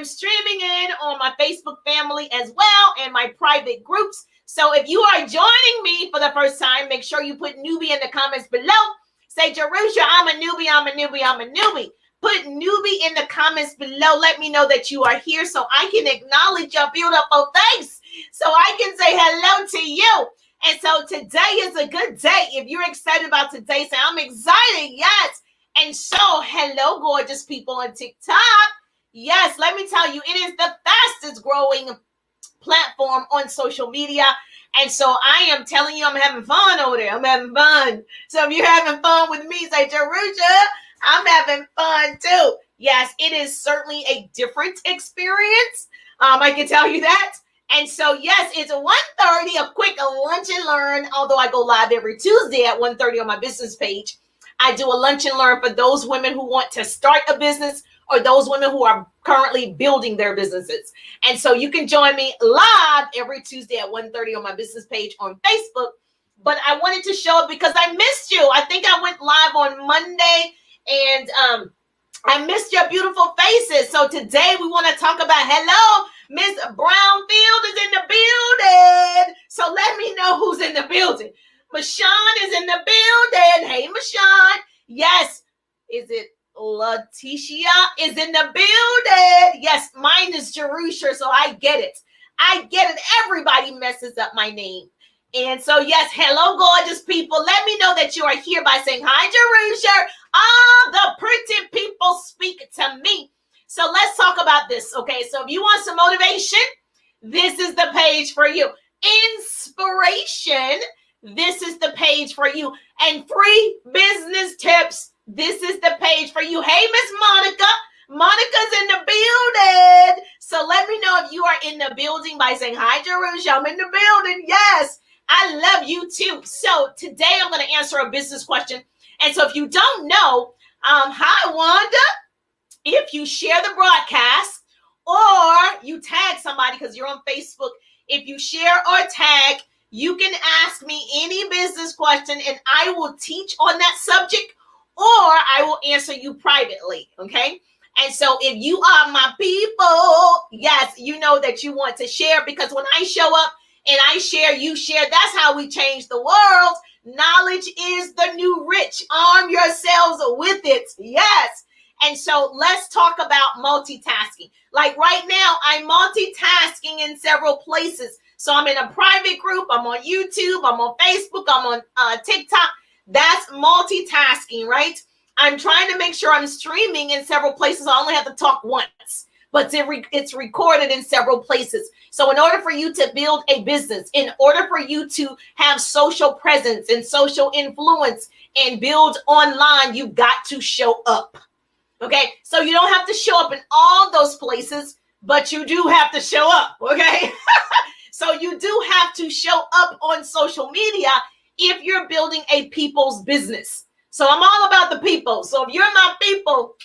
streaming in on my Facebook family as well and my private groups. So if you are joining me for the first time, make sure you put newbie in the comments below. Say, Jerusha, I'm a newbie. Put newbie in the comments below. Let me know that you are here so I can acknowledge your beautiful face, so I can say hello to you. And so today is a good day. If you're excited about today, say, I'm excited. Yes. And so, hello, gorgeous people on TikTok. Yes, let me tell you, it is the fastest growing platform on social media. And so I am telling you, I'm having fun over there. I'm having fun. So if you're having fun with me, say, Jerusha, I'm having fun too. Yes, it is certainly a different experience. I can tell you that. And so, yes, it's 1:30, a quick lunch and learn, although I go live every Tuesday at 1:30 on my business page. I do a lunch and learn for those women who want to start a business or those women who are currently building their businesses. And so you can join me live every Tuesday at 1:30 on my business page on Facebook. But I wanted to show up because I missed you. I think I went live on Monday and I missed your beautiful faces. So today we want to talk about, hello, Miss Brownfield is in the building. So let me know who's in the building. Michonne is in the building. Hey, Michonne. Yes. Is it Leticia is in the building? Yes, mine is Jerusha, so I get it. Everybody messes up my name. And so, yes, hello, gorgeous people. Let me know that you are here by saying, hi, Jerusha. The pretty people speak to me. So let's talk about this, okay? So if you want some motivation, this is the page for you. Inspiration, this is the page for you. And free business tips, this is the page for you. Hey, Miss Monica. Monica's in the building. So let me know if you are in the building by saying, hi, Jerusha, I'm in the building. Yes, I love you too. So today I'm going to answer a business question. And so if you don't know, hi, Wanda. If you share the broadcast or you tag somebody because you're on Facebook, if you share or tag, you can ask me any business question and I will teach on that subject or I will answer you privately, okay? And so if you are my people, yes, you know that you want to share because when I show up and I share, you share, that's how we change the world. Knowledge is the new rich. Arm yourselves with it. Yes. And so let's talk about multitasking. Like right now, I'm multitasking in several places. So I'm in a private group. I'm on YouTube. I'm on Facebook. I'm on TikTok. That's multitasking, right? I'm trying to make sure I'm streaming in several places. I only have to talk once, but it's recorded in several places. So in order for you to build a business, in order for you to have social presence and social influence and build online, you've got to show up. Okay, so you don't have to show up in all those places, but you do have to show up, okay? So you do have to show up on social media if you're building a people's business. So I'm all about the people. So if you're my people,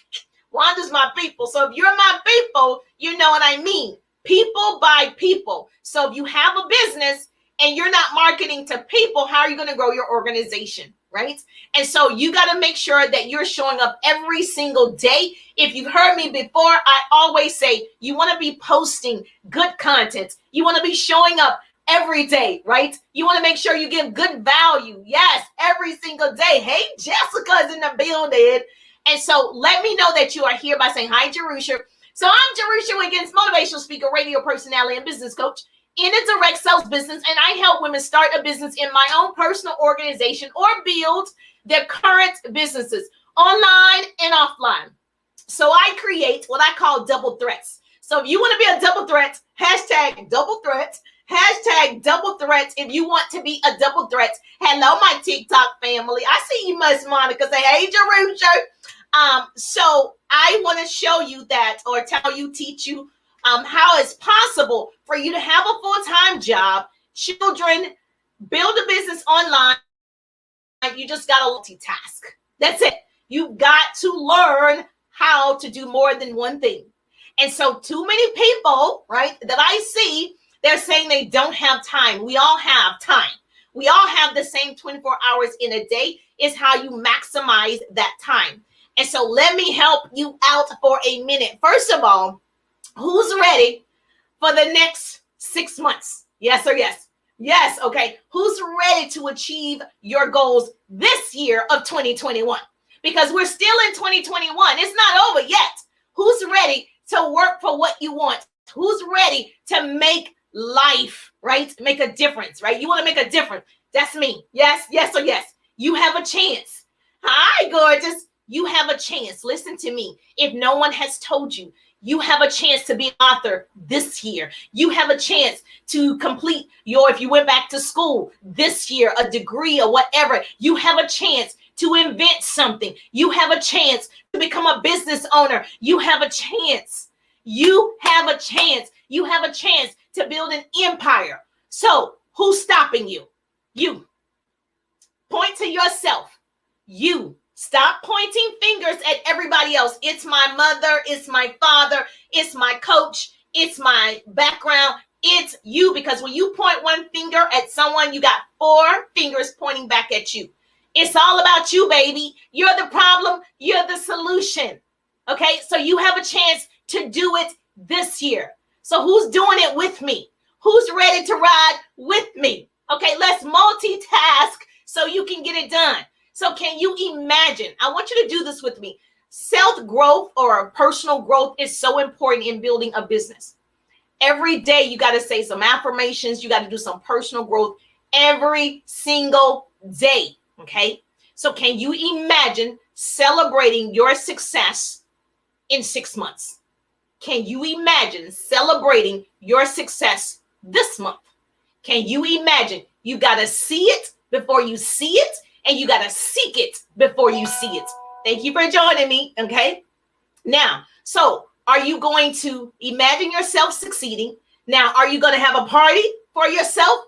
Wanda's my people. So if you're my people, you know what I mean. People by people. So if you have a business and you're not marketing to people, how are you going to grow your organization? Right? And so you got to make sure that you're showing up every single day. If you've heard me before, I always say you want to be posting good content. You want to be showing up every day, right? You want to make sure you give good value. Yes, every single day. Hey, Jessica's in the building. And so let me know that you are here by saying, hi, Jerusha. So I'm Jerusha Wiggins, motivational speaker, radio personality, and business coach in a direct sales business, and I help women start a business in my own personal organization or build their current businesses online and offline. So I create what I call double threats. So if you want to be a double threat, hashtag double threat, hashtag double threat. If you want to be a double threat, hello, my TikTok family. I see you, Miss Monica. Say, hey, Jerusha. So I want to show you that or tell you, teach you how it's possible for you to have a full-time job, children, build a business online. You just got to multitask. That's it. You've got to learn how to do more than one thing. And so too many people, right, that I see, they're saying they don't have time. We all have time. We all have the same 24 hours in a day. Is how you maximize that time. And so let me help you out for a minute. First of all, Who's ready for the next 6 months? Yes or yes? Yes, okay. Who's ready to achieve your goals this year of 2021? Because we're still in 2021. It's not over yet. Who's ready to work for what you want? Who's ready to make life, right? Make a difference, right? You want to make a difference. That's me. Yes, yes, or yes. You have a chance. Hi, gorgeous. You have a chance. Listen to me. If no one has told you, you have a chance to be an author this year. You have a chance to complete if you went back to school this year, a degree or whatever, you have a chance to invent something. You have a chance to become a business owner. You have a chance. You have a chance. You have a chance to build an empire. So who's stopping you? You. Point to yourself. You. Stop pointing fingers at everybody else. It's my mother. It's my father. It's my coach. It's my background. It's you. Because when you point one finger at someone, you got 4 fingers pointing back at you. It's all about you, baby. You're the problem. You're the solution. Okay, so you have a chance to do it this year. So who's doing it with me? Who's ready to ride with me? Okay, let's multitask so you can get it done. So can you imagine? I want you to do this with me. Self-growth or personal growth is so important in building a business. Every day you got to say some affirmations. You got to do some personal growth every single day. Okay, so can you imagine celebrating your success in 6 months? Can you imagine celebrating your success this month? Can you imagine? You got to see it before you see it, and you got to seek it before you see it. Thank you for joining me. Okay, now, so are you going to imagine yourself succeeding? Now, are you going to have a party for yourself?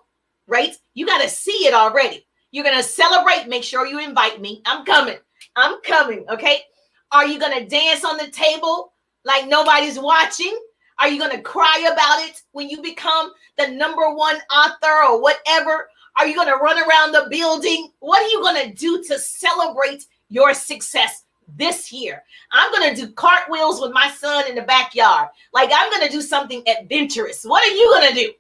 Right? You got to see it already. You're going to celebrate. Make sure you invite me. I'm coming. I'm coming. Okay. Are you going to dance on the table like nobody's watching? Are you going to cry about it when you become the #1 author or whatever? Are you going to run around the building? What are you going to do to celebrate your success this year? I'm going to do cartwheels with my son in the backyard. Like, I'm going to do something adventurous. What are you going to do?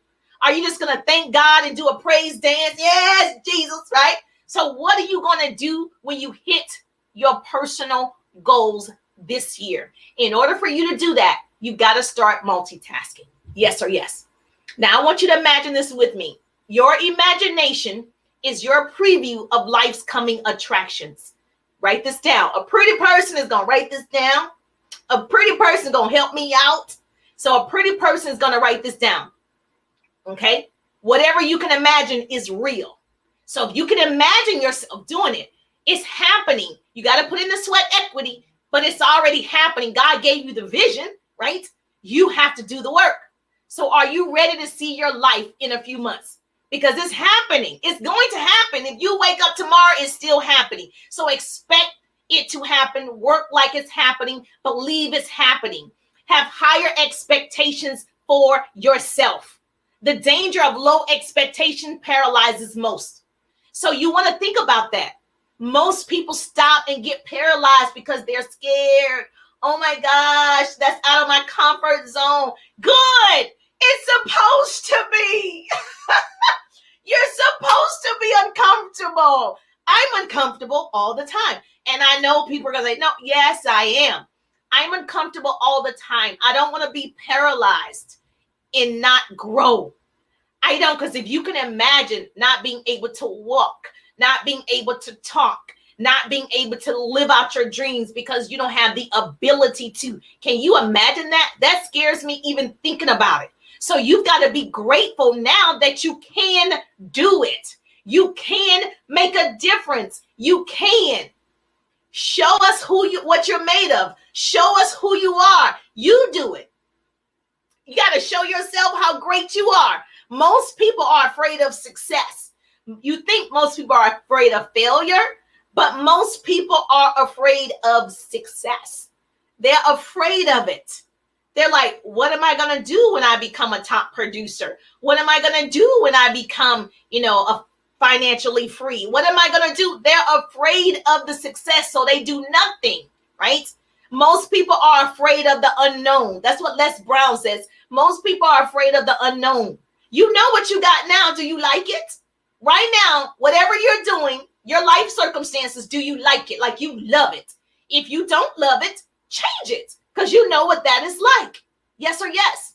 Are you just going to thank God and do a praise dance? Yes, Jesus, right? So what are you going to do when you hit your personal goals this year? In order for you to do that, you've got to start multitasking. Yes or yes? Now, I want you to imagine this with me. Your imagination is your preview of life's coming attractions. Write this down. A pretty person is going to write this down. A pretty person is going to help me out. So a pretty person is going to write this down. Okay? Whatever you can imagine is real. So if you can imagine yourself doing it, it's happening. You got to put in the sweat equity, but it's already happening. God gave you the vision, right? You have to do the work. So are you ready to see your life in a few months? Because it's happening. It's going to happen. If you wake up tomorrow, it's still happening. So expect it to happen. Work like it's happening. Believe it's happening. Have higher expectations for yourself. The danger of low expectation paralyzes most. So you want to think about that. Most people stop and get paralyzed because they're scared. Oh my gosh, that's out of my comfort zone. Good. It's supposed to be. You're supposed to be uncomfortable. I'm uncomfortable all the time. And I know people are going to say, no, yes, I am. I'm uncomfortable all the time. I don't want to be paralyzed and not grow. I don't, because if you can imagine not being able to walk, not being able to talk, not being able to live out your dreams because you don't have the ability to. Can you imagine that? That scares me even thinking about it. So you've got to be grateful now that you can do it. You can make a difference. You can. Show us what you're made of. Show us who you are. You do it. You got to show yourself how great you are. Most people are afraid of success. You think most people are afraid of failure, but most people are afraid of success. They're afraid of it. They're like, what am I going to do when I become a top producer? What am I going to do when I become, a financially free? What am I going to do? They're afraid of the success, so they do nothing, right? Most people are afraid of the unknown. That's what Les Brown says. Most people are afraid of the unknown. You know what you got now. Do you like it? Right now, whatever you're doing, your life circumstances, do you like it? Like you love it. If you don't love it, change it because you know what that is like. Yes or yes?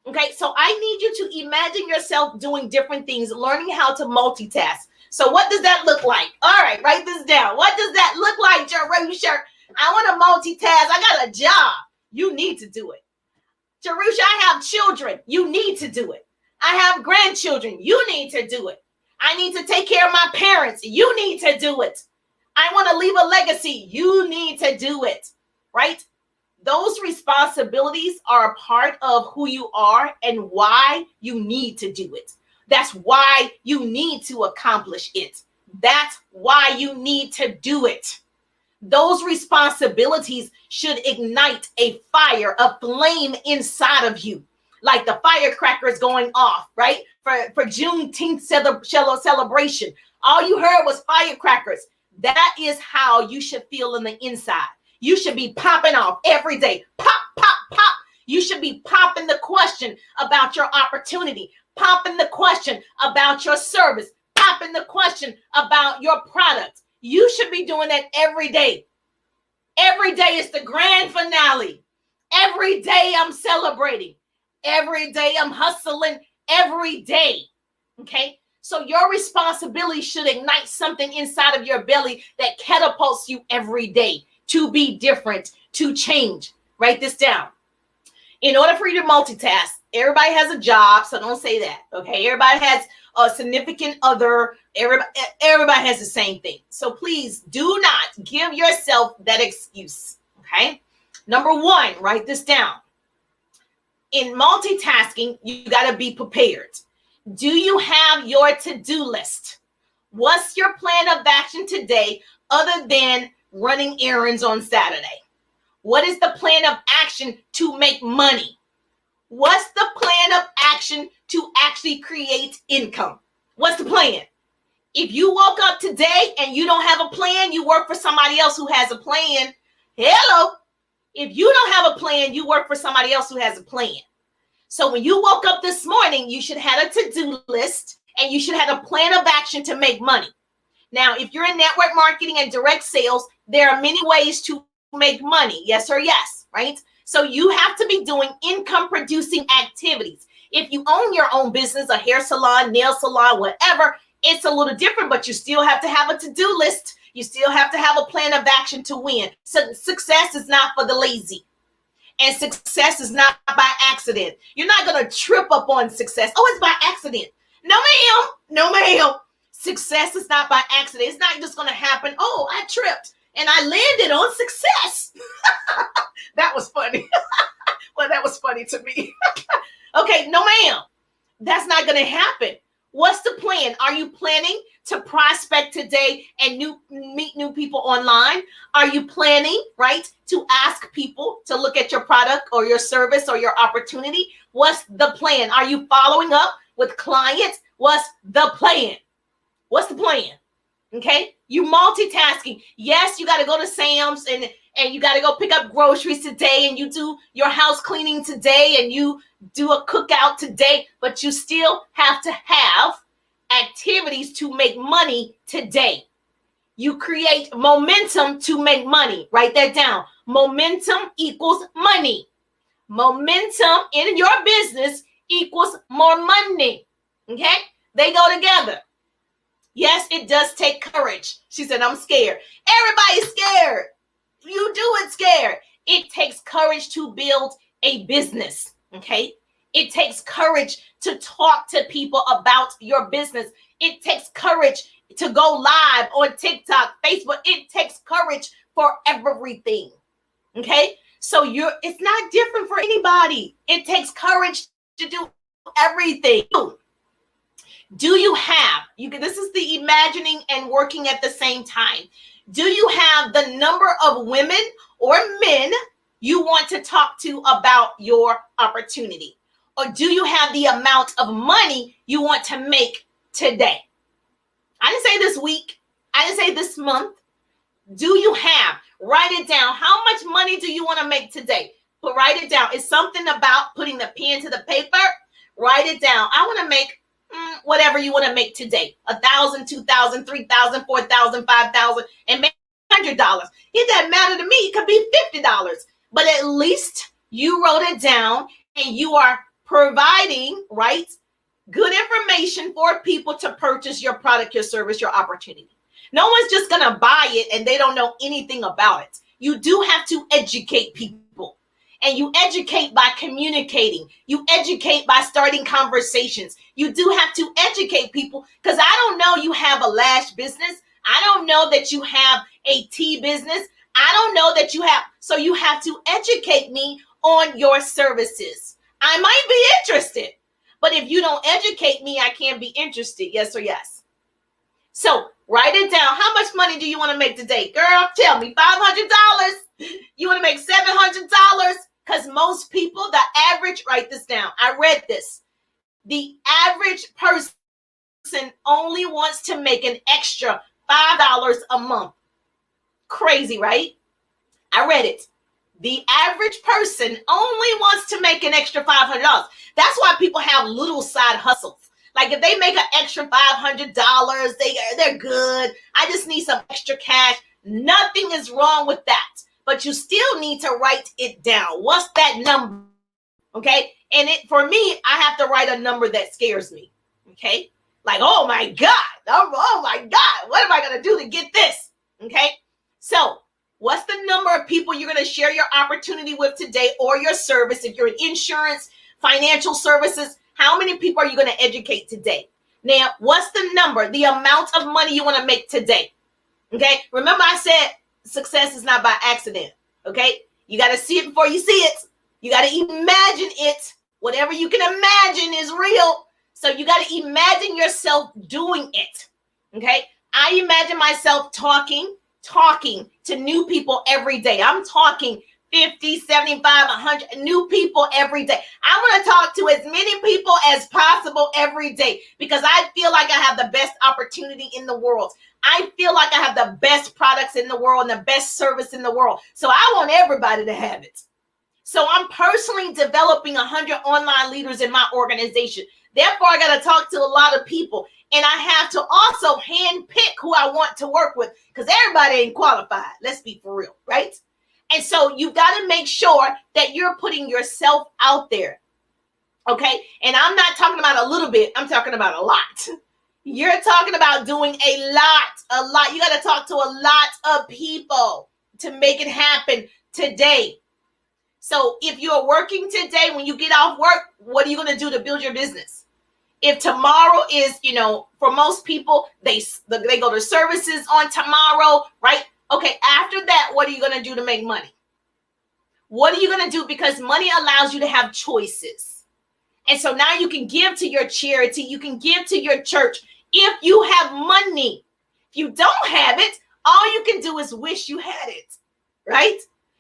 Okay, so I need you to imagine yourself doing different things, learning how to multitask. So what does that look like? All right, write this down. What does that look like, Jerusha? I want to multitask. I got a job. You need to do it. Jerusha, I have children. You need to do it. I have grandchildren. You need to do it. I need to take care of my parents. You need to do it. I want to leave a legacy. You need to do it, right? Those responsibilities are a part of who you are and why you need to do it. That's why you need to accomplish it. That's why you need to do it. Those responsibilities should ignite a fire, a flame inside of you. Like the firecrackers going off, right? For Juneteenth celebration. All you heard was firecrackers. That is how you should feel in the inside. You should be popping off every day. Pop, pop, pop. You should be popping the question about your opportunity, popping the question about your service, popping the question about your product. You should be doing that every day. Every day is the grand finale. Every day I'm celebrating. Every day I'm hustling. Every day. Okay? So your responsibility should ignite something inside of your belly that catapults you every day to be different, to change. Write this down. In order for you to multitask, everybody has a job, so don't say that. Okay? Everybody has a significant other. Everybody has the same thing. So please do not give yourself that excuse. Okay? Number one, write this down. In multitasking, you got to be prepared. Do you have your to-do list? What's your plan of action today other than running errands on Saturday? What is the plan of action to make money? What's the plan of action to actually create income? What's the plan? If you woke up today and you don't have a plan, you work for somebody else who has a plan. Hello. If you don't have a plan, you work for somebody else who has a plan. So when you woke up this morning, you should have a to-do list and you should have a plan of action to make money. Now, if you're in network marketing and direct sales, there are many ways to make money. Yes or yes, right? So you have to be doing income producing activities. If you own your own business, a hair salon, nail salon, whatever, it's a little different, but you still have to have a to-do list. You still have to have a plan of action to win. So success is not for the lazy. And success is not by accident. You're not going to trip up on success. Oh, it's by accident. No, ma'am. No, ma'am. Success is not by accident. It's not just going to happen. Oh, I tripped and I landed on success. That was funny. Well, that was funny to me. Okay, no, ma'am. That's not going to happen. What's the plan? Are you planning to prospect today and meet new people online? Are you planning, right, to ask people to look at your product or your service or your opportunity? What's the plan? Are you following up with clients? What's the plan? What's the plan? Okay, you multitasking. Yes, you got to go to Sam's and you got to go pick up groceries today and you do your house cleaning today and you do a cookout today, but you still have to have activities to make money today. You create momentum to make money. Write that down. Momentum equals money. Momentum in your business equals more money. Okay? They go together. Yes, it does take courage. She said, I'm scared. Everybody's scared. You do it scared. It takes courage to build a business. Okay? It takes courage to talk to people about your business. It takes courage to go live on TikTok, Facebook. It takes courage for everything. Okay? So it's not different for anybody. It takes courage to do everything. Do you have, this is the imagining and working at the same time. Do you have the number of women or men you want to talk to about your opportunity? Or do you have the amount of money you want to make today? I didn't say this week. I didn't say this month. Do you have? Write it down. How much money do you want to make today? But write it down. It's something about putting the pen to the paper. Write it down. I want to make whatever you want to make today. $1,000, $2,000, $3,000, $4,000, $5,000, and make $100. It doesn't matter to me. It could be $50. But at least you wrote it down and you are providing, right, good information for people to purchase your product, your service, your opportunity. No one's just going to buy it and they don't know anything about it. You do have to educate people. And you educate by communicating. You educate by starting conversations. You do have to educate people because I don't know you have a lash business. I don't know that you have a tea business. I don't know that you have. So you have to educate me on your services. I might be interested, but if you don't educate me, I can't be interested. Yes or yes. So write it down. How much money do you want to make today? Girl, tell me. $500? You want to make $700? Because most people, the average, write this down. I read this. The average person only wants to make an extra $5 a month. Crazy, right? I read it. The average person only wants to make an extra $500. That's why people have little side hustles. Like if they make an extra $500, they're good. I just need some extra cash. Nothing is wrong with that. But you still need to write it down. What's that number? Okay. And for me, I have to write a number that scares me. Okay. Like, oh my God. Oh my God. What am I going to do to get this? Okay. So what's the number of people you're going to share your opportunity with today or your service? If you're in insurance, financial services, how many people are you going to educate today? Now, what's the number, the amount of money you want to make today? Okay. Remember I said, success is not by accident, okay? You got to see it before you see it. You got to imagine it. Whatever you can imagine is real. So you got to imagine yourself doing it, okay? I imagine myself talking to new people every day. I'm talking 50, 75, 100 new people every day. I want to talk to as many people as possible every day because I feel like I have the best opportunity in the world. I feel like I have the best products in the world and the best service in the world. So I want everybody to have it. So I'm personally developing 100 online leaders in my organization. Therefore, I got to talk to a lot of people. And I have to also handpick who I want to work with because everybody ain't qualified. Let's be for real, right? And so you've got to make sure that you're putting yourself out there. Okay. And I'm not talking about a little bit. I'm talking about a lot. You're talking about doing a lot. You got to talk to a lot of people to make it happen today. So if you're working today, when you get off work, what are you going to do to build your business? If tomorrow is, for most people, they go to services on tomorrow, right? Okay, after that, what are you going to do to make money? What are you going to do? Because money allows you to have choices. And so now you can give to your charity. You can give to your church if you have money. If you don't have it, all you can do is wish you had it, right?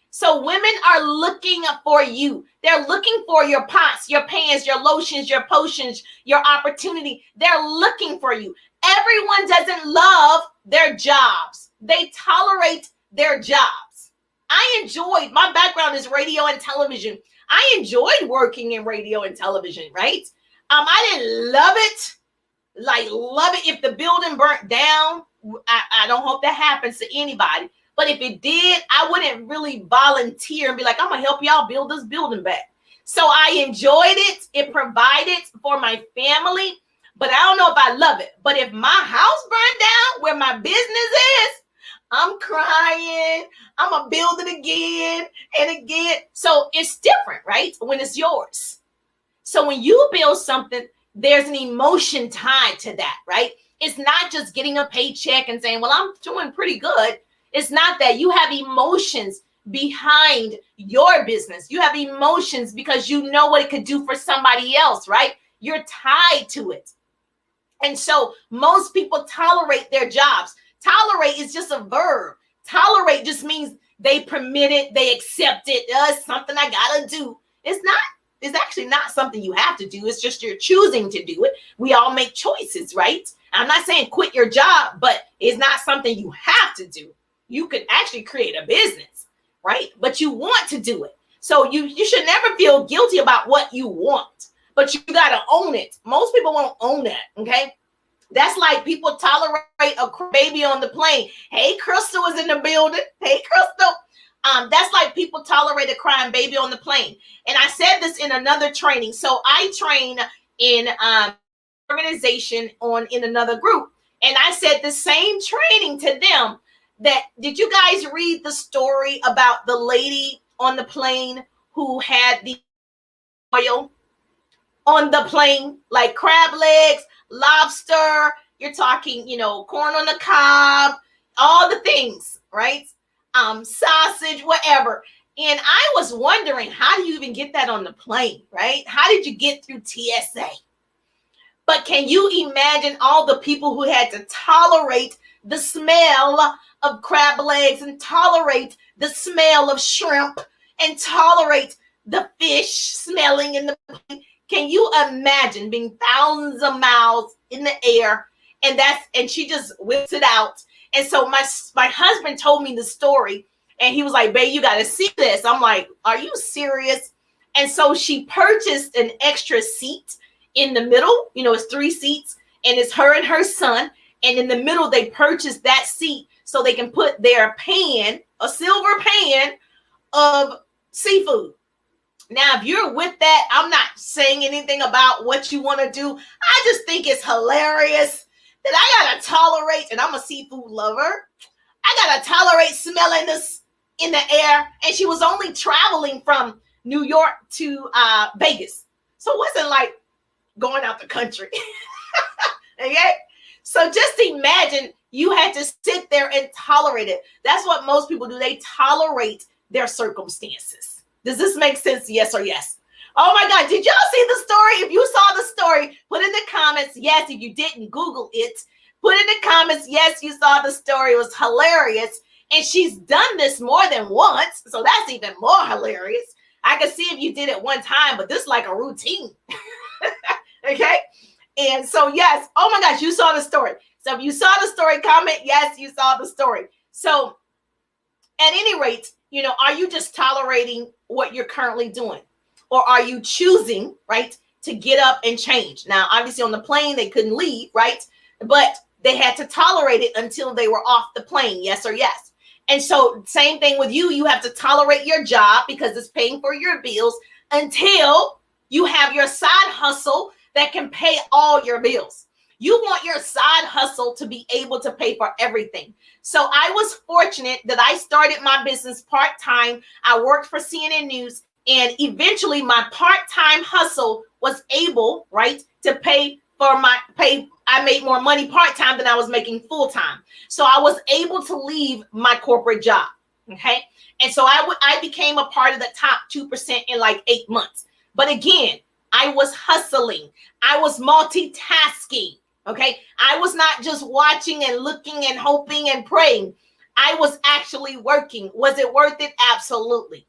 So women are looking for you. They're looking for your pots, your pans, your lotions, your potions, your opportunity. They're looking for you. Everyone doesn't love their jobs. They tolerate their jobs. My background is radio and television. I enjoyed working in radio and television, right? I didn't love it. Love it. If the building burnt down, I don't hope that happens to anybody. But if it did, I wouldn't really volunteer and be like, I'm going to help y'all build this building back. So I enjoyed it. It provided for my family, but I don't know if I love it. But if my house burned down where my business is, I'm crying. I'm going to build it again and again. So it's different, right? When it's yours. So when you build something, there's an emotion tied to that, right? It's not just getting a paycheck and saying, well, I'm doing pretty good. It's not that. You have emotions behind your business. You have emotions because you know what it could do for somebody else, right? You're tied to it. And so most people tolerate their jobs. Tolerate is just a verb. Tolerate just means they permit it, they accept it. It's something I gotta do. It's actually not something you have to do. It's just you're choosing to do it. We all make choices, right? I'm not saying quit your job, but it's not something you have to do. you could actually create a business, right? But you want to do it. So you should never feel guilty about what you want, but you got to own it. Most people won't own that, okay? That's like people tolerate a baby on the plane. Hey, Crystal is in the building. Hey, Crystal. That's like people tolerate a crying baby on the plane. And I said this in another training. So I train in organization in another group. And I said the same training to them. That did you guys read the story about the lady on the plane who had the oil on the plane, like crab legs, lobster, you're talking, corn on the cob, all the things, right? Sausage, whatever. And I was wondering, how do you even get that on the plane, right? How did you get through TSA? But can you imagine all the people who had to tolerate the smell of crab legs and tolerate the smell of shrimp and tolerate the fish smelling in the plane? Can you imagine being thousands of miles in the air and she just whips it out? And so my husband told me the story and he was like, babe, you got to see this. I'm like, are you serious? And so she purchased an extra seat in the middle. It's 3 seats and it's her and her son. And in the middle, they purchased that seat so they can put their pan, a silver pan of seafood. Now, if you're with that, I'm not saying anything about what you want to do. I just think it's hilarious that I got to tolerate, and I'm a seafood lover, I got to tolerate smelling this in the air. And she was only traveling from New York to Vegas. So it wasn't like going out the country. Okay? So just imagine you had to sit there and tolerate it. That's what most people do. They tolerate their circumstances. Does this make sense? Yes or yes? Oh my God. Did y'all see the story? If you saw the story, put in the comments. Yes. If you didn't, Google it. Put in the comments. Yes, you saw the story. It was hilarious. And she's done this more than once. So that's even more hilarious. I can see if you did it one time, but this is like a routine. Okay. And so, yes. Oh my gosh, you saw the story. So if you saw the story, comment. Yes, you saw the story. So at any rate, are you just tolerating what you're currently doing? Or are you choosing, right, to get up and change? Now, obviously on the plane, they couldn't leave, right? But they had to tolerate it until they were off the plane. Yes or yes. And so same thing with you. You have to tolerate your job because it's paying for your bills until you have your side hustle that can pay all your bills. You want your side hustle to be able to pay for everything. So I was fortunate that I started my business part-time. I worked for CNN News, and eventually my part-time hustle was able, right, to pay for I made more money part-time than I was making full-time. So I was able to leave my corporate job. Okay. And so I became a part of the top 2% in like 8 months. But again, I was hustling. I was multitasking. Okay. I was not just watching and looking and hoping and praying. I was actually working. Was it worth it? Absolutely.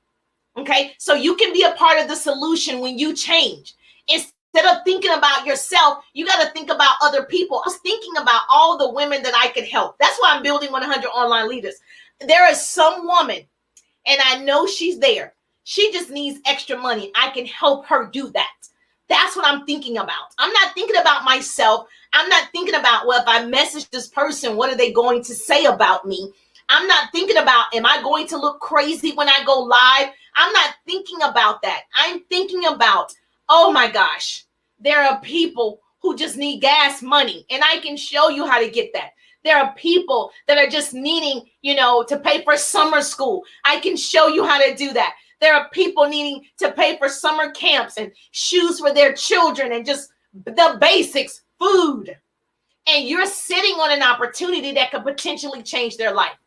Okay. So you can be a part of the solution when you change. Instead of thinking about yourself, you got to think about other people. I was thinking about all the women that I could help. That's why I'm building 100 online leaders. There is some woman, and I know she's there. She just needs extra money. I can help her do that. That's what I'm thinking about. I'm not thinking about myself. I'm not thinking about, well, if I message this person, what are they going to say about me? I'm not thinking about, am I going to look crazy when I go live? I'm not thinking about that. I'm thinking about, oh my gosh, there are people who just need gas money, and I can show you how to get that. There are people that are just needing, to pay for summer school. I can show you how to do that. There are people needing to pay for summer camps and shoes for their children and just the basics, food. And you're sitting on an opportunity that could potentially change their life.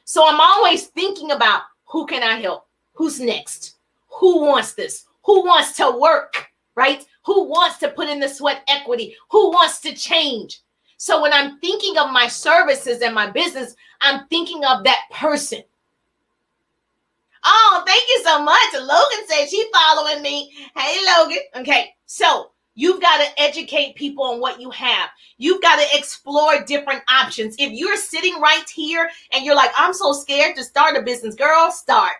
So I'm always thinking about, who can I help? Who's next? Who wants this? Who wants to work, right? Who wants to put in the sweat equity? Who wants to change? So when I'm thinking of my services and my business, I'm thinking of that person. Oh, thank you so much. Logan said she's following me. Hey, Logan. Okay, so You've got to educate people on what you have. You've got to explore different options. If you're sitting right here and you're like, I'm so scared to start a business, girl, start.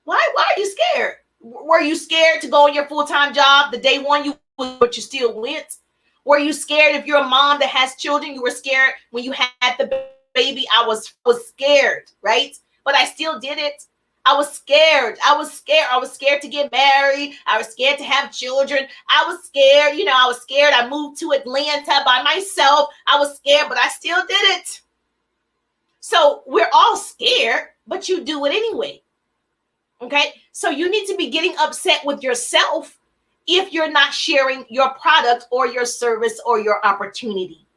Why are you scared? Were you scared to go on your full-time job the day one but you still went? Were you scared if you're a mom that has children? You were scared when you had the baby. I was scared, right? But I still did it. I was scared. I was scared to get married. I was scared to have children. I was scared. I was scared. I moved to Atlanta by myself. I was scared, but I still did it. So we're all scared, but you do it anyway. Okay? So you need to be getting upset with yourself if you're not sharing your product or your service or your opportunity.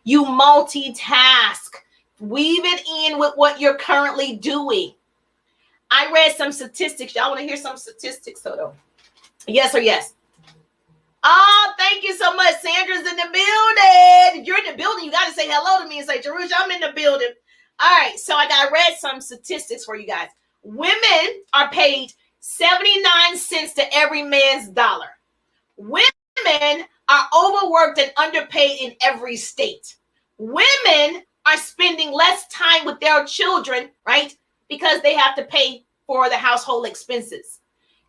You multitask. Weave it in with what you're currently doing. I read some statistics. Y'all want to hear some statistics, Soto? Yes or yes? Oh, thank you so much. Sandra's in the building. If you're in the building, you got to say hello to me and say, Jerusha, I'm in the building. All right. So I read some statistics for you guys. Women are paid 79 cents to every man's dollar. Women are overworked and underpaid in every state. Women are spending less time with their children, right? Because they have to pay for the household expenses.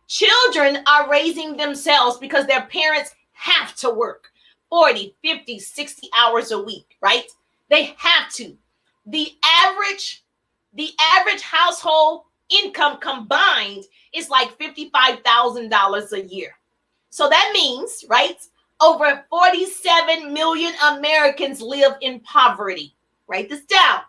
Children are raising themselves because their parents have to work 40, 50, 60 hours a week, right? They have to. The average household income combined is like $55,000 a year. So that means, right, over 47 million Americans live in poverty. Write this down.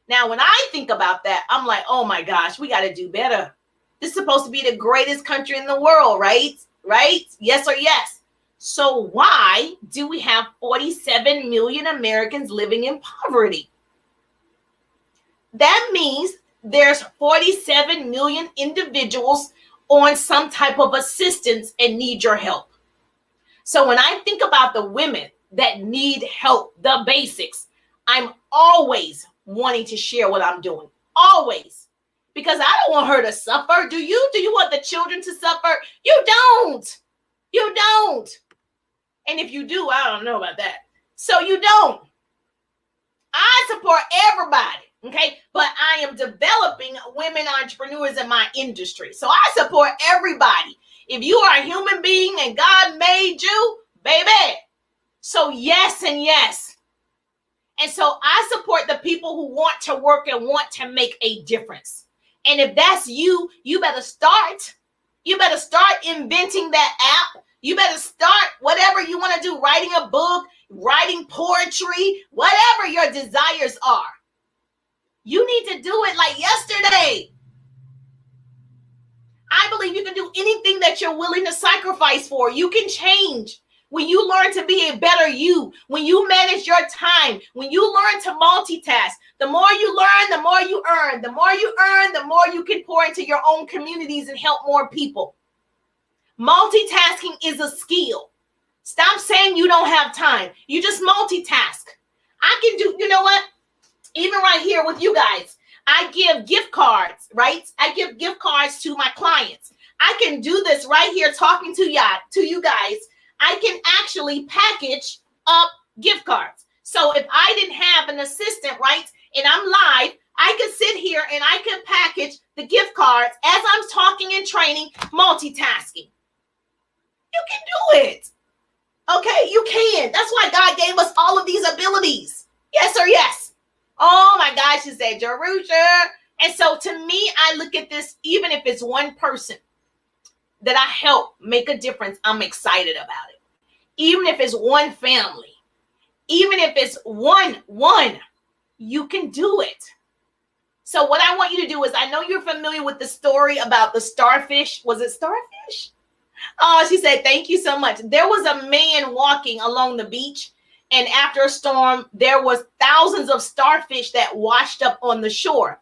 Now, when I think about that, I'm like, oh my gosh, we got to do better. This is supposed to be the greatest country in the world, right? Right? Yes or yes? So why do we have 47 million Americans living in poverty? That means there's 47 million individuals on some type of assistance and need your help. So when I think about the women that need help, the basics, I'm always wanting to share what I'm doing. Always. Because I don't want her to suffer. Do you? Do you want the children to suffer? You don't. You don't. And if you do, I don't know about that. So you don't. I support everybody. Okay. But I am developing women entrepreneurs in my industry. So I support everybody. If you are a human being and God made you, baby. So yes and yes. And so I support the people who want to work and want to make a difference. And if that's you, you better start. You better start inventing that app. You better start whatever you want to do, writing a book, writing poetry, whatever your desires are. You need to do it like yesterday. I believe you can do anything that you're willing to sacrifice for. You can change. When you learn to be a better you, when you manage your time, when you learn to multitask, the more you learn, the more you earn. The more you earn, the more you can pour into your own communities and help more people. Multitasking is a skill. Stop saying you don't have time. You just multitask. I can do, you know what? Even right here with you guys, I give gift cards, right? I give gift cards to my clients. I can do this right here talking to you guys. I can actually package up gift cards. So if I didn't have an assistant, right, and I'm live, I could sit here and I could package the gift cards as I'm talking and training, multitasking. You can do it. Okay, you can. That's why God gave us all of these abilities. Yes or yes? Oh my gosh, she said, Jerusha. And so to me, I look at this, even if it's one person that I help make a difference, I'm excited about it. Even if it's one family, even if it's one, you can do it. So what I want you to do is, I know you're familiar with the story about the starfish. Was it starfish? Oh, she said, thank you so much. There was a man walking along the beach, and after a storm, there was thousands of starfish that washed up on the shore.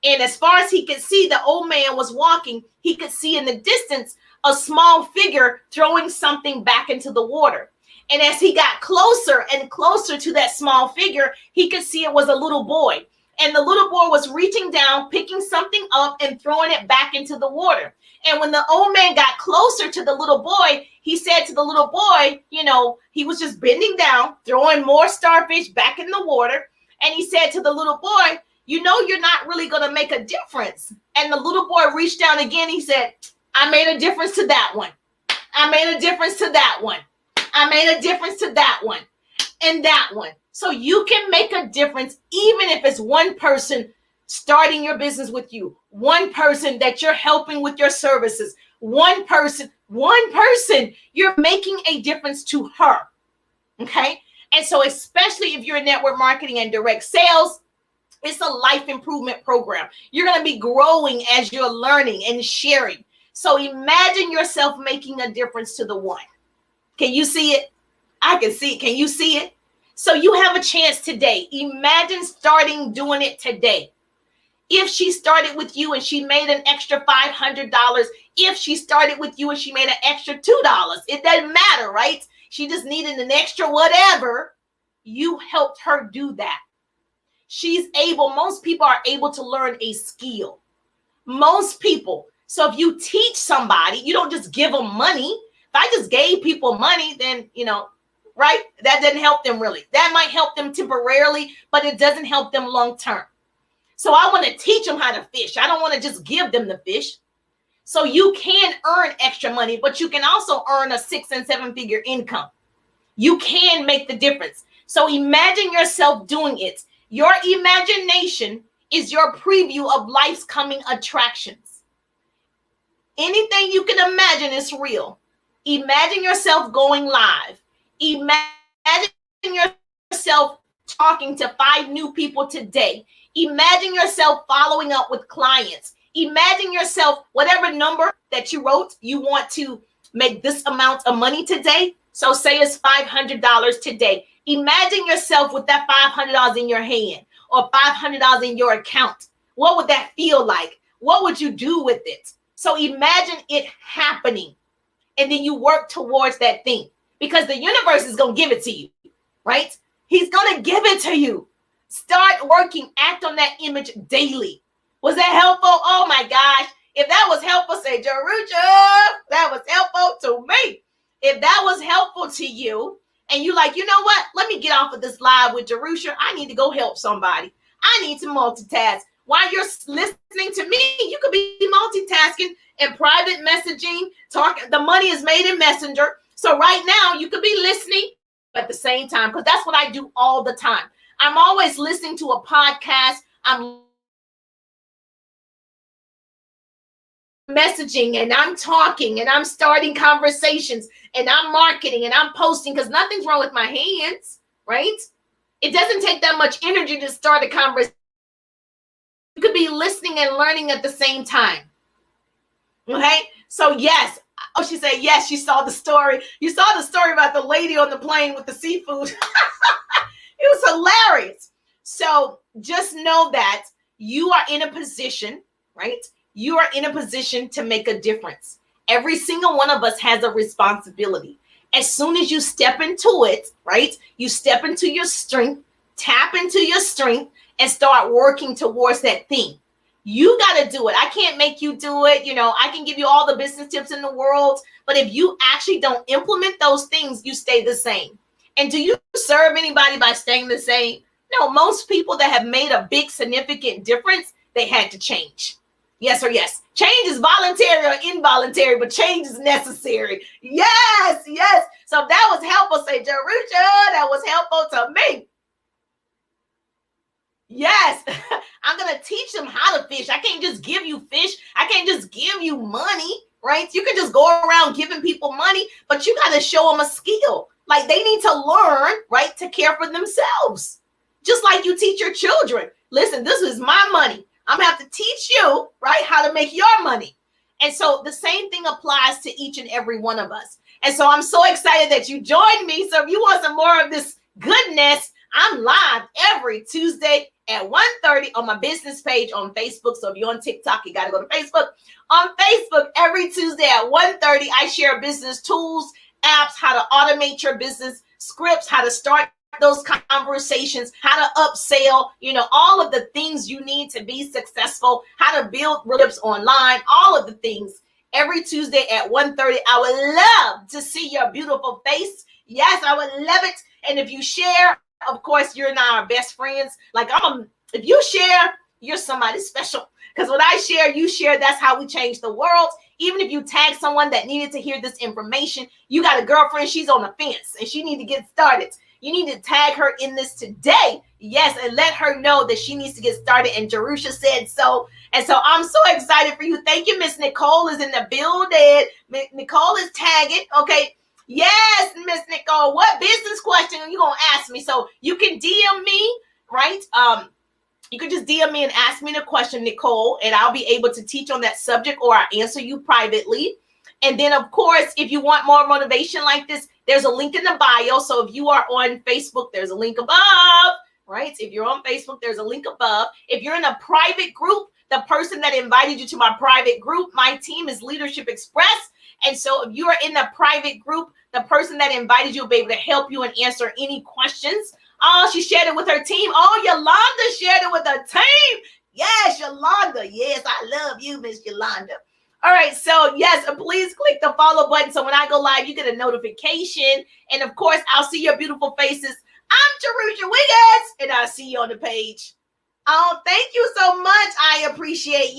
And as far as he could see, the old man was walking. He could see in the distance a small figure throwing something back into the water. And as he got closer and closer to that small figure, he could see it was a little boy. And the little boy was reaching down, picking something up and throwing it back into the water. And when the old man got closer to the little boy, he said to the little boy, he was just bending down, throwing more starfish back in the water. And he said to the little boy, you're not really going to make a difference. And the little boy reached down again. He said, I made a difference to that one. I made a difference to that one. I made a difference to that one and that one. So you can make a difference, even if it's one person starting your business with you, one person that you're helping with your services, one person, you're making a difference to her. Okay. And so especially if you're in network marketing and direct sales, it's a life improvement program. You're going to be growing as you're learning and sharing. So imagine yourself making a difference to the one. Can you see it? I can see it. Can you see it? So you have a chance today. Imagine starting doing it today. If she started with you and she made an extra $500, if she started with you and she made an extra $2, it doesn't matter, right? She just needed an extra whatever. You helped her do that. Most people are able to learn a skill. Most people. So if you teach somebody, you don't just give them money. If I just gave people money, then, right? That doesn't help them really. That might help them temporarily, but it doesn't help them long term. So I want to teach them how to fish. I don't want to just give them the fish. So you can earn extra money, but you can also earn a 6 and 7 figure income. You can make the difference. So imagine yourself doing it. Your imagination is your preview of life's coming attractions. Anything you can imagine is real. Imagine yourself going live. Imagine yourself talking to 5 new people today. Imagine yourself following up with clients. Imagine yourself, whatever number that you wrote, you want to make this amount of money today. So say it's $500 today. Imagine yourself with that $500 in your hand or $500 in your account. What would that feel like? What would you do with it? So imagine it happening. And then you work towards that thing because the universe is going to give it to you, right? He's going to give it to you. Start working, act on that image daily. Was that helpful? Oh my gosh. If that was helpful, say, Jerusha, that was helpful to me. If that was helpful to you and you like, you know what? Let me get off of this live with Jerusha. I need to go help somebody. I need to multitask. While you're listening to me, you could be multitasking and private messaging, talking. The money is made in Messenger. So right now you could be listening at the same time because that's what I do all the time. I'm always listening to a podcast. I'm messaging and I'm talking and I'm starting conversations and I'm marketing and I'm posting because nothing's wrong with my hands, right? It doesn't take that much energy to start a conversation. You could be listening and learning at the same time. Okay? So yes. Oh, she said, yes, she saw the story. You saw the story about the lady on the plane with the seafood. It was hilarious. So just know that you are in a position, right? You are in a position to make a difference. Every single one of us has a responsibility. As soon as you step into it, right? You step into your strength, tap into your strength, and start working towards that thing. You got to do it. I can't make you do it. I can give you all the business tips in the world, but if you actually don't implement those things, you stay the same. And do you serve anybody by staying the same? No, most people that have made a big significant difference, they had to change. Yes or yes. Change is voluntary or involuntary, but change is necessary. Yes, yes. So if that was helpful, say, Jerusha, that was helpful to me. Yes, I'm going to teach them how to fish. I can't just give you fish. I can't just give you money, right? You can just go around giving people money, but you got to show them a skill. Like they need to learn, right, to care for themselves. Just like you teach your children. Listen, this is my money. I'm going to have to teach you, right, how to make your money. And so the same thing applies to each and every one of us. And so I'm so excited that you joined me. So if you want some more of this goodness, I'm live every Tuesday at 1:30 on my business page on Facebook. So if you're on TikTok, you got to go to Facebook. On Facebook, every Tuesday at 1:30, I share business tools, apps, how to automate your business, scripts, how to start those conversations, how to upsell, all of the things you need to be successful, how to build relationships online, all of the things. Every Tuesday at 1:30, I would love to see your beautiful face. Yes, I would love it. And if you share, of course, you're now our best friends. If you share, you're somebody special. Because when I share, you share. That's how we change the world. Even if you tag someone that needed to hear this information, you got a girlfriend, she's on the fence and she need to get started. You need to tag her in this today. Yes, and let her know that she needs to get started. And Jerusha said so. And so I'm so excited for you. Thank you, Miss Nicole is in the building. Nicole is tagging. Okay. Yes, Miss Nicole. What business question are you going to ask me? So you can DM me, right? You can just DM me and ask me the question, Nicole, and I'll be able to teach on that subject, or I'll answer you privately. And then, of course, if you want more motivation like this, there's a link in the bio. So if you are on Facebook, there's a link above, right? If you're on Facebook, there's a link above. If you're in a private group, the person that invited you to my private group, my team is Leadership Express. And so if you are in the private group, the person that invited you will be able to help you and answer any questions. Oh, she shared it with her team. Oh, Yolanda shared it with her team. Yes, Yolanda. Yes, I love you, Miss Yolanda. All right, so yes, please click the follow button so when I go live, you get a notification. And of course, I'll see your beautiful faces. I'm Jerusha Wiggins, and I'll see you on the page. Oh, thank you so much. I appreciate you.